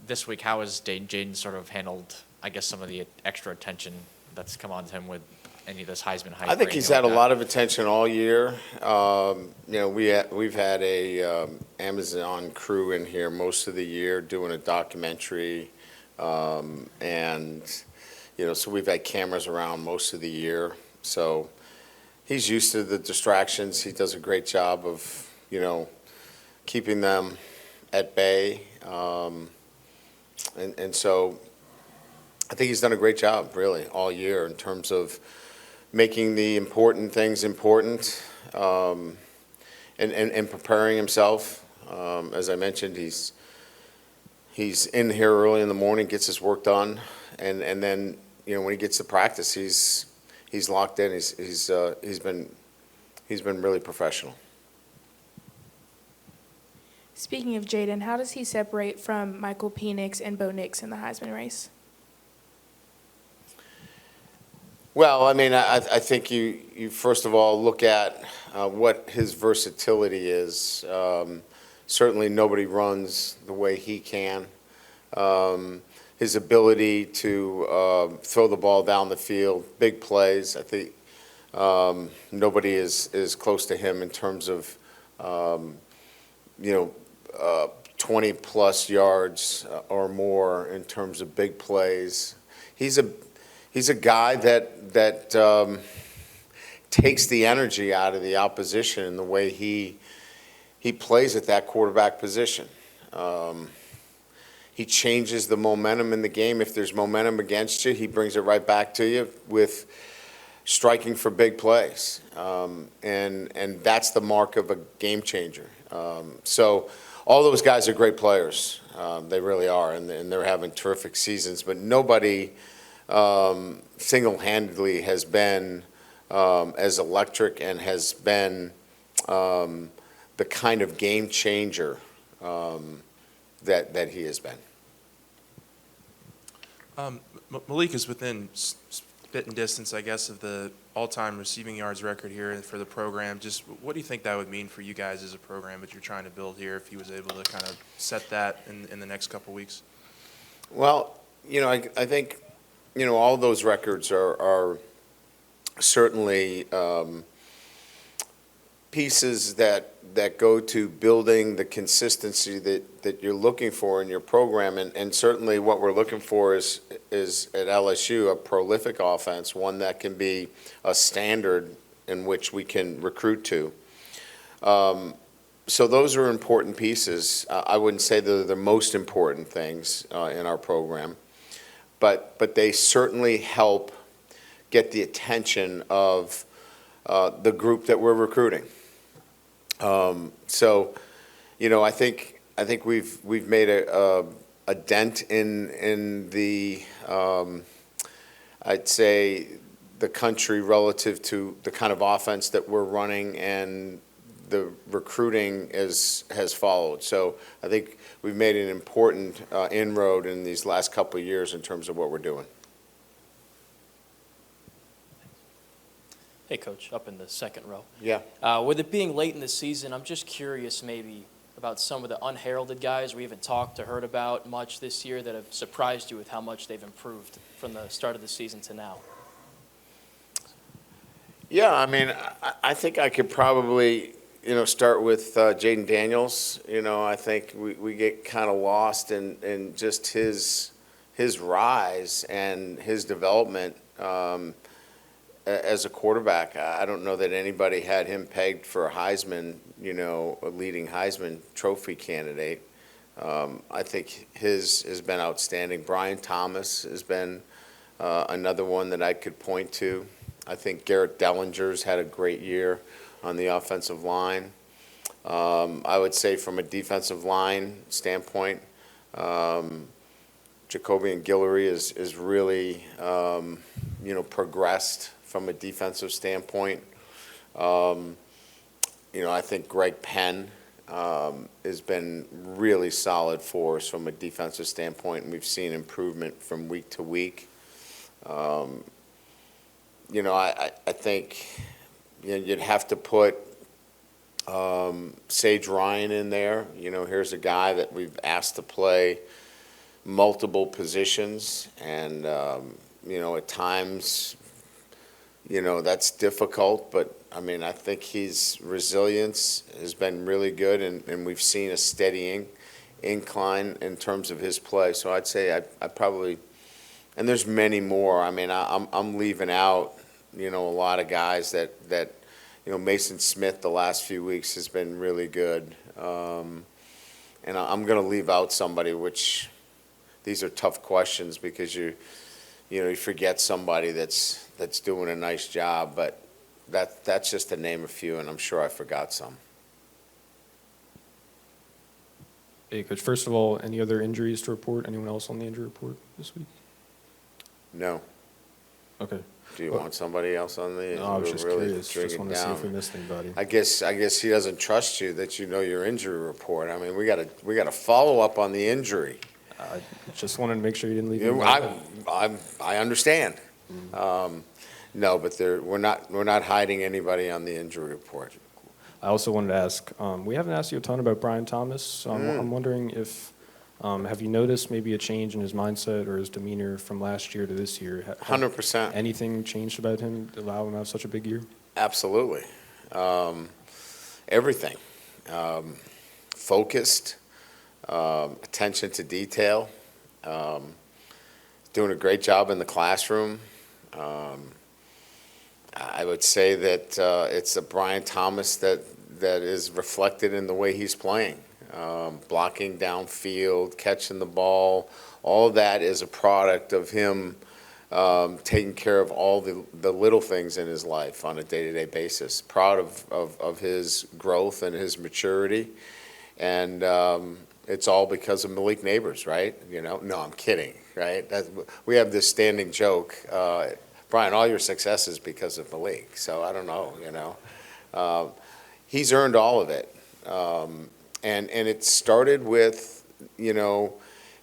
This week, how has Jayden sort of handled, I guess, some of the extra attention that's come on to him with any of this Heisman hype? I think he's had a lot of attention all year. We've had a Amazon crew in here most of the year doing a documentary, and so we've had cameras around most of the year. So he's used to the distractions. He does a great job of keeping them at bay, and so I think he's done a great job really all year in terms of making the important things important, and preparing himself. As I mentioned, he's in here early in the morning, gets his work done, and then when he gets to practice, he's locked in. He's been really professional. Speaking of Jayden, how does he separate from Michael Penix and Bo Nix in the Heisman race? Well, I mean, I think you first of all look at what his versatility is. Certainly nobody runs the way he can. His ability to throw the ball down the field, big plays, I think nobody is close to him in terms of 20-plus yards or more in terms of big plays. He's a guy that takes the energy out of the opposition in the way he plays at that quarterback position. He changes the momentum in the game. If there's momentum against you, he brings it right back to you with striking for big plays, and that's the mark of a game changer. So all those guys are great players. They really are, and they're having terrific seasons. But nobody single-handedly has been as electric and has been the kind of game changer that he has been. Malik is within spitting distance, I guess, of the all-time receiving yards record here for the program. Just what do you think that would mean for you guys as a program that you're trying to build here if he was able to kind of set that in the next couple weeks? Well, I think all those records are certainly pieces that go to building the consistency that you're looking for in your program, and certainly what we're looking for is at LSU a prolific offense, one that can be a standard in which we can recruit to. So those are important pieces. I wouldn't say they're the most important things in our program, but they certainly help get the attention of the group that we're recruiting. So, I think we've made a dent in the I'd say the country relative to the kind of offense that we're running, and the recruiting has followed. So I think we've made an important inroad in these last couple of years in terms of what we're doing. Hey, Coach, up in the second row. Yeah. With it being late in the season, I'm just curious maybe about some of the unheralded guys we haven't talked or heard about much this year that have surprised you with how much they've improved from the start of the season to now. Yeah, I mean, I think I could probably, start with Jayden Daniels. I think we get kind of lost in just his rise and his development as a quarterback. I don't know that anybody had him pegged for a Heisman, a leading Heisman Trophy candidate. I think his has been outstanding. Brian Thomas has been another one that I could point to. I think Garrett Dellinger's had a great year on the offensive line. I would say from a defensive line standpoint, Jacoby and Guillory is really, progressed from a defensive standpoint. I think Greg Penn has been really solid for us from a defensive standpoint, and we've seen improvement from week to week. I think you'd have to put Sage Ryan in there. Here's a guy that we've asked to play multiple positions, and, at times, that's difficult, but, I mean, I think his resilience has been really good, and we've seen a steadying incline in terms of his play. So I'd say I probably, and there's many more. I mean, I'm leaving out, a lot of guys that Mason Smith the last few weeks has been really good. And I'm going to leave out somebody, which these are tough questions because you forget somebody that's doing a nice job, but that's just to name a few, and I'm sure I forgot some. Hey, Coach, first of all, any other injuries to report? Anyone else on the injury report this week? No. Okay. Do you want somebody else on the? No, I was just really curious. Just digging want to see if down? we missed anybody. I guess he doesn't trust you that you know your injury report. I mean, we got to follow up on the injury. I just wanted to make sure you didn't leave. I understand. No, but we're not hiding anybody on the injury report. I also wanted to ask, we haven't asked you a ton about Brian Thomas, so I'm wondering if, have you noticed maybe a change in his mindset or his demeanor from last year to this year? 100%. Anything changed about him to allow him to have such a big year? Absolutely. Everything. Focused, attention to detail, doing a great job in the classroom. I would say that it's a Brian Thomas that is reflected in the way he's playing. Blocking downfield, catching the ball, all of that is a product of him taking care of all the little things in his life on a day-to-day basis. Proud of his growth and his maturity, and it's all because of Malik Neighbors, right? No, I'm kidding, right? We have this standing joke, Brian, all your success is because of Malik, so I don't know, he's earned all of it. And it started with,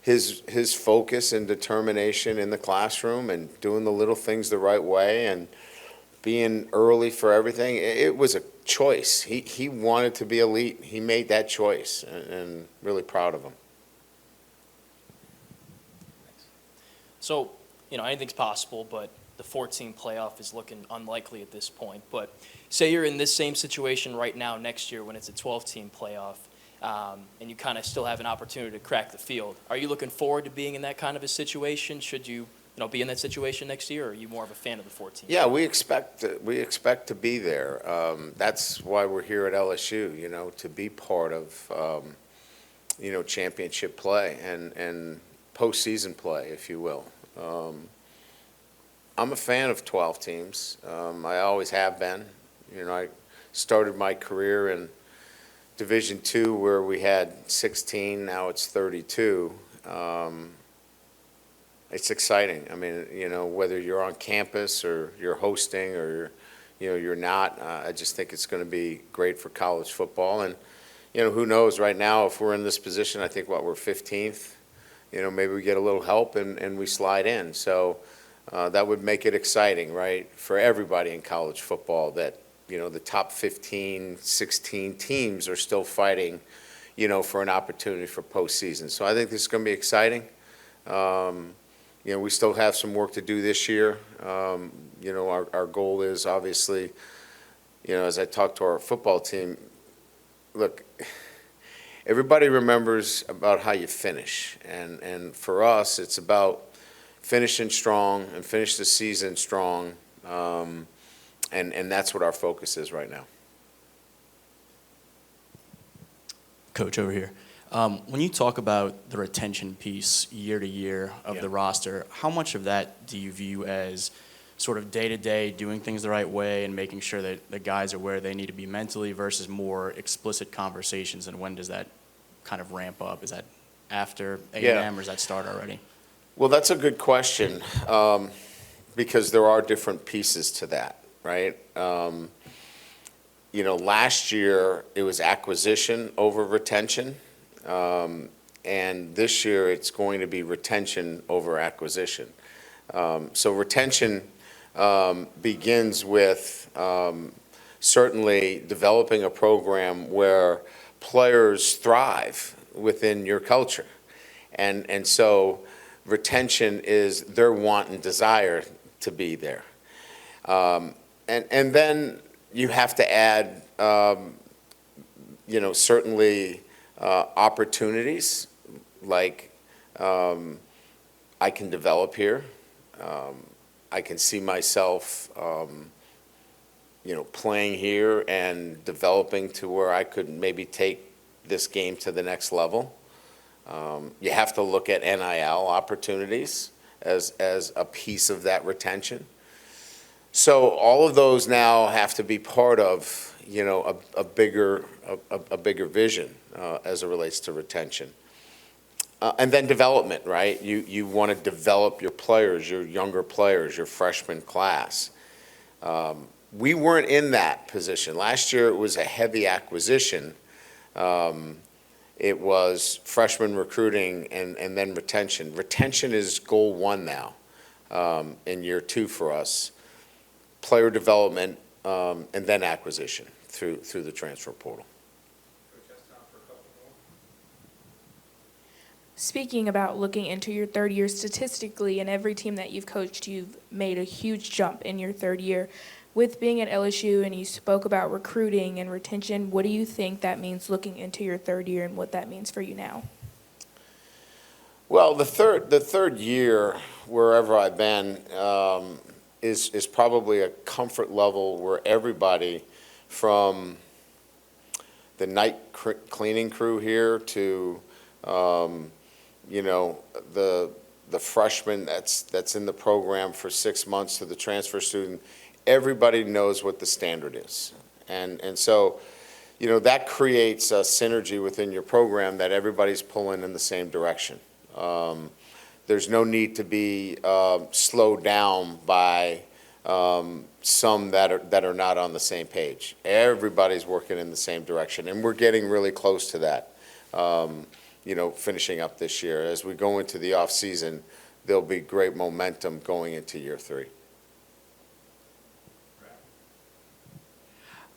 his focus and determination in the classroom and doing the little things the right way and being early for everything. It was a choice. He wanted to be elite. He made that choice, and really proud of him. So, anything's possible, but the 14 playoff is looking unlikely at this point. But say you're in this same situation right now next year when it's a 12-team playoff, and you kind of still have an opportunity to crack the field. Are you looking forward to being in that kind of a situation? Should you, be in that situation next year, or are you more of a fan of the 14? Yeah, we expect to be there. That's why we're here at LSU, to be part of, championship play and postseason play, if you will. I'm a fan of 12 teams. I always have been. I started my career in Division II where we had 16. Now it's 32. It's exciting. I mean, whether you're on campus or you're hosting or you're not, I just think it's going to be great for college football. And who knows? Right now, if we're in this position, I think we're 15th. Maybe we get a little help and we slide in. So. That would make it exciting, right, for everybody in college football that, the top 15, 16 teams are still fighting, for an opportunity for postseason. So I think this is going to be exciting. We still have some work to do this year. Our goal is obviously, as I talk to our football team, look, everybody remembers about how you finish. And for us, it's about finishing strong and finish the season strong, and that's what our focus is right now. Coach, over here. When you talk about the retention piece year to year of the roster, how much of that do you view as sort of day-to-day doing things the right way and making sure that the guys are where they need to be mentally versus more explicit conversations, and when does that kind of ramp up? Is that after A&M or does that start already? Well, that's a good question, because there are different pieces to that, right? Last year it was acquisition over retention, and this year it's going to be retention over acquisition. So retention begins with certainly developing a program where players thrive within your culture. And so retention is their want and desire to be there. And then you have to add, certainly opportunities, like I can develop here. I can see myself, playing here and developing to where I could maybe take this game to the next level. You have to look at NIL opportunities as a piece of that retention. So all of those now have to be part of, a bigger vision as it relates to retention. And then development, right? You want to develop your players, your younger players, your freshman class. We weren't in that position. Last year it was a heavy acquisition. It was freshman recruiting and then retention. Retention is goal one now in year 2 for us. Player development and then acquisition through the transfer portal. Speaking about looking into your third year statistically, and every team that you've coached, you've made a huge jump in your third year. With being at LSU, and you spoke about recruiting and retention, what do you think that means looking into your third year and what that means for you now? Well, the third year, wherever I've been, is probably a comfort level where everybody from the night cleaning crew here to the freshman that's in the program for 6 months to the transfer student, everybody knows what the standard is. And so, that creates a synergy within your program that everybody's pulling in the same direction. There's no need to be slowed down by some that are not on the same page. Everybody's working in the same direction, and we're getting really close to that. Finishing up this year. As we go into the off season, there'll be great momentum going into year 3.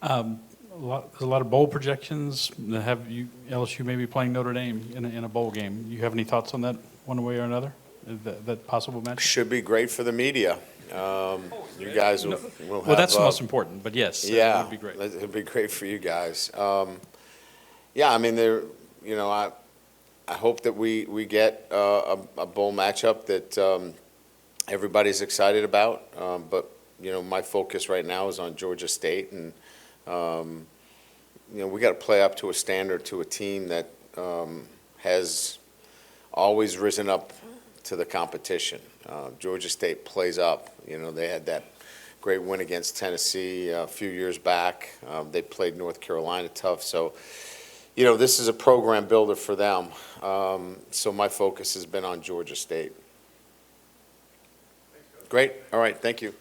There's a lot of bowl projections that have LSU maybe playing Notre Dame in a bowl game. You have any thoughts on that one way or another? That possible match? Should be great for the media. You guys will have. Well, that's the most important, but yes, yeah, it would be great. It'd be great for you guys. I mean, I hope that we get a bowl matchup that everybody's excited about. But my focus right now is on Georgia State, and we got to play up to a standard to a team that has always risen up to the competition. Georgia State plays up. They had that great win against Tennessee a few years back. They played North Carolina tough. So, this is a program builder for them. So my focus has been on Georgia State. Great. All right. Thank you.